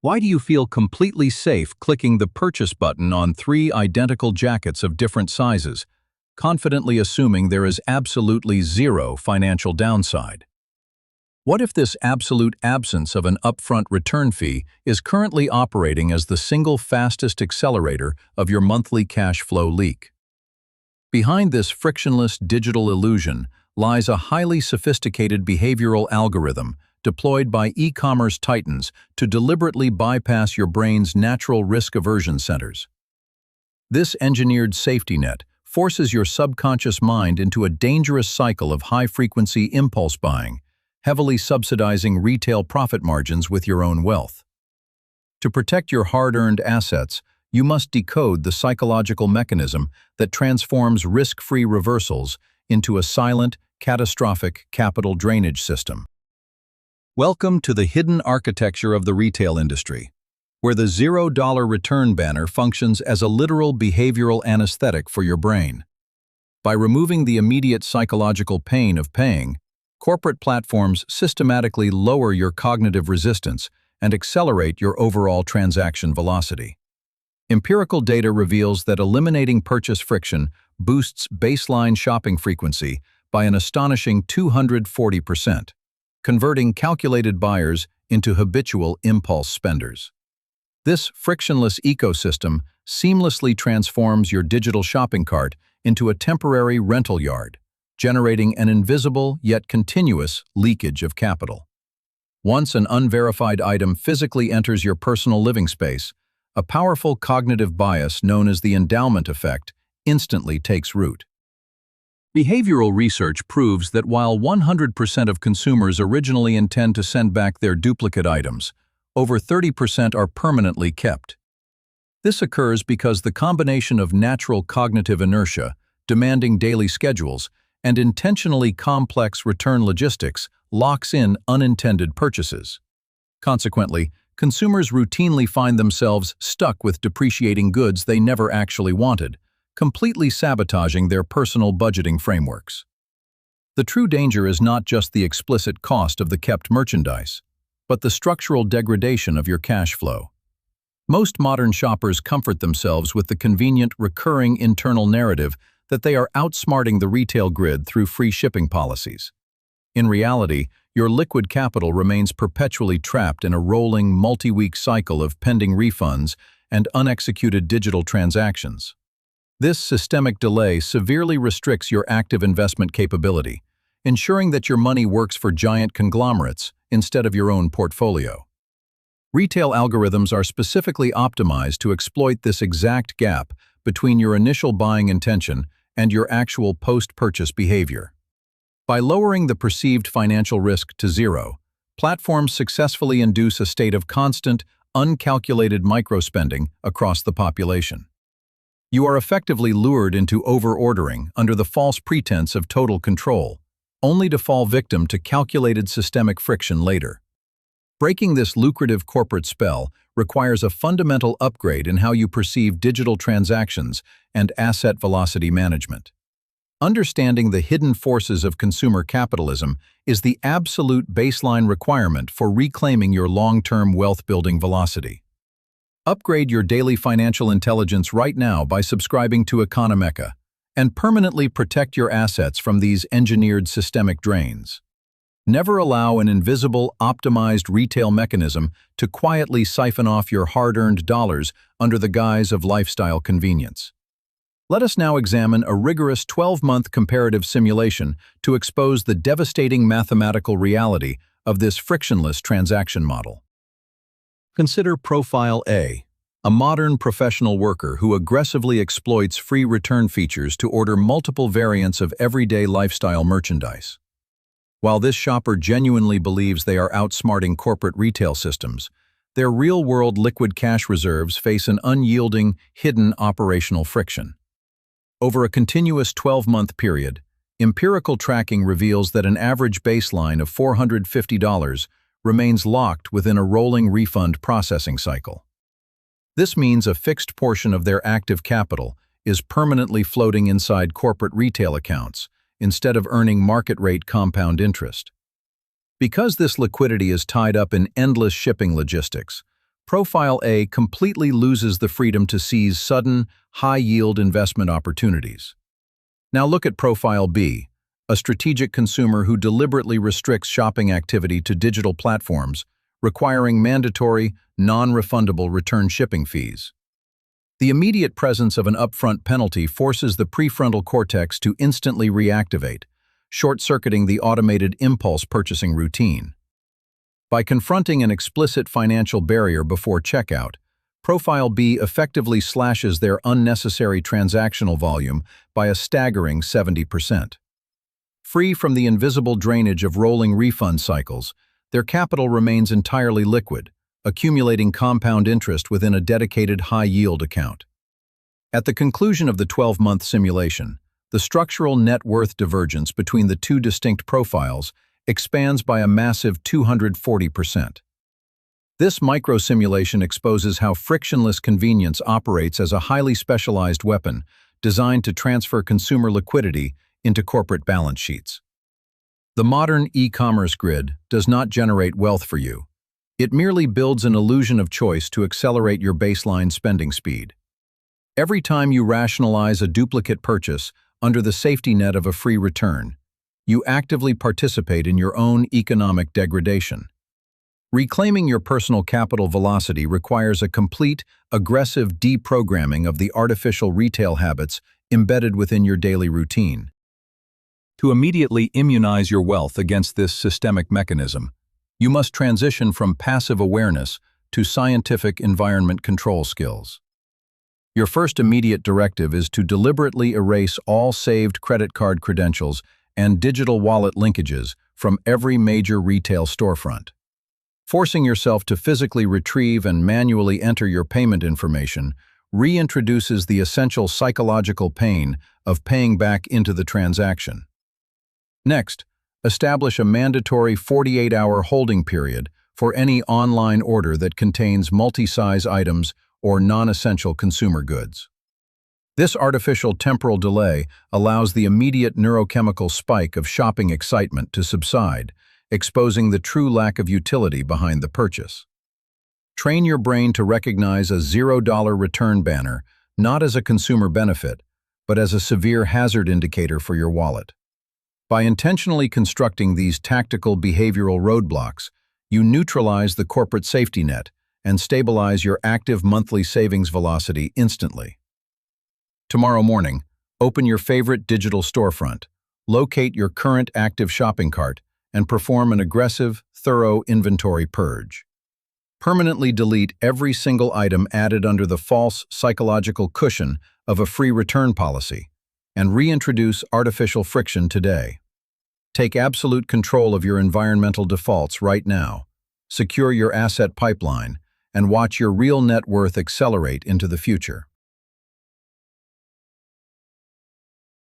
Why do you feel completely safe clicking the purchase button on 3 identical jackets of different sizes, confidently assuming there is absolutely zero financial downside? What if this absolute absence of an upfront return fee is currently operating as the single fastest accelerator of your monthly cash flow leak? Behind this frictionless digital illusion lies a highly sophisticated behavioral algorithm deployed by e-commerce titans to deliberately bypass your brain's natural risk aversion centers. This engineered safety net forces your subconscious mind into a dangerous cycle of high-frequency impulse buying, heavily subsidizing retail profit margins with your own wealth. To protect your hard-earned assets, you must decode the psychological mechanism that transforms risk-free reversals into a silent, catastrophic capital drainage system. Welcome to the hidden architecture of the retail industry, where the $0 return banner functions as a literal behavioral anesthetic for your brain. By removing the immediate psychological pain of paying, corporate platforms systematically lower your cognitive resistance and accelerate your overall transaction velocity. Empirical data reveals that eliminating purchase friction boosts baseline shopping frequency by an astonishing 240%. Converting calculated buyers into habitual impulse spenders. This frictionless ecosystem seamlessly transforms your digital shopping cart into a temporary rental yard, generating an invisible yet continuous leakage of capital. Once an unverified item physically enters your personal living space, a powerful cognitive bias known as the endowment effect instantly takes root. Behavioral research proves that while 100% of consumers originally intend to send back their duplicate items, over 30% are permanently kept. This occurs because the combination of natural cognitive inertia, demanding daily schedules, and intentionally complex return logistics locks in unintended purchases. Consequently, consumers routinely find themselves stuck with depreciating goods they never actually wanted, completely sabotaging their personal budgeting frameworks. The true danger is not just the explicit cost of the kept merchandise, but the structural degradation of your cash flow. Most modern shoppers comfort themselves with the convenient, recurring internal narrative that they are outsmarting the retail grid through free shipping policies. In reality, your liquid capital remains perpetually trapped in a rolling, multi-week cycle of pending refunds and unexecuted digital transactions. This systemic delay severely restricts your active investment capability, ensuring that your money works for giant conglomerates instead of your own portfolio. Retail algorithms are specifically optimized to exploit this exact gap between your initial buying intention and your actual post-purchase behavior. By lowering the perceived financial risk to zero, platforms successfully induce a state of constant, uncalculated microspending across the population. You are effectively lured into over-ordering under the false pretense of total control, only to fall victim to calculated systemic friction later. Breaking this lucrative corporate spell requires a fundamental upgrade in how you perceive digital transactions and asset velocity management. Understanding the hidden forces of consumer capitalism is the absolute baseline requirement for reclaiming your long-term wealth-building velocity. Upgrade your daily financial intelligence right now by subscribing to Economecha, and permanently protect your assets from these engineered systemic drains. Never allow an invisible, optimized retail mechanism to quietly siphon off your hard-earned dollars under the guise of lifestyle convenience. Let us now examine a rigorous 12-month comparative simulation to expose the devastating mathematical reality of this frictionless transaction model. Consider Profile A, a modern professional worker who aggressively exploits free return features to order multiple variants of everyday lifestyle merchandise. While this shopper genuinely believes they are outsmarting corporate retail systems, their real-world liquid cash reserves face an unyielding, hidden operational friction. Over a continuous 12-month period, empirical tracking reveals that an average baseline of $450 remains locked within a rolling refund processing cycle. This means a fixed portion of their active capital is permanently floating inside corporate retail accounts instead of earning market-rate compound interest. Because this liquidity is tied up in endless shipping logistics, Profile A completely loses the freedom to seize sudden, high-yield investment opportunities. Now look at Profile B, a strategic consumer who deliberately restricts shopping activity to digital platforms, requiring mandatory, non-refundable return shipping fees. The immediate presence of an upfront penalty forces the prefrontal cortex to instantly reactivate, short-circuiting the automated impulse purchasing routine. By confronting an explicit financial barrier before checkout, Profile B effectively slashes their unnecessary transactional volume by a staggering 70%. Free from the invisible drainage of rolling refund cycles, their capital remains entirely liquid, accumulating compound interest within a dedicated high-yield account. At the conclusion of the 12-month simulation, the structural net worth divergence between the two distinct profiles expands by a massive 240%. This micro-simulation exposes how frictionless convenience operates as a highly specialized weapon designed to transfer consumer liquidity into corporate balance sheets. The modern e-commerce grid does not generate wealth for you. It merely builds an illusion of choice to accelerate your baseline spending speed. Every time you rationalize a duplicate purchase under the safety net of a free return, you actively participate in your own economic degradation. Reclaiming your personal capital velocity requires a complete, aggressive deprogramming of the artificial retail habits embedded within your daily routine. To immediately immunize your wealth against this systemic mechanism, you must transition from passive awareness to scientific environment control skills. Your first immediate directive is to deliberately erase all saved credit card credentials and digital wallet linkages from every major retail storefront. Forcing yourself to physically retrieve and manually enter your payment information reintroduces the essential psychological pain of paying back into the transaction. Next, establish a mandatory 48-hour holding period for any online order that contains multi-size items or non-essential consumer goods. This artificial temporal delay allows the immediate neurochemical spike of shopping excitement to subside, exposing the true lack of utility behind the purchase. Train your brain to recognize a $0 return banner not as a consumer benefit, but as a severe hazard indicator for your wallet. By intentionally constructing these tactical behavioral roadblocks, you neutralize the corporate safety net and stabilize your active monthly savings velocity instantly. Tomorrow morning, open your favorite digital storefront, locate your current active shopping cart, and perform an aggressive, thorough inventory purge. Permanently delete every single item added under the false psychological cushion of a free return policy, and reintroduce artificial friction today. Take absolute control of your environmental defaults right now, secure your asset pipeline, and watch your real net worth accelerate into the future.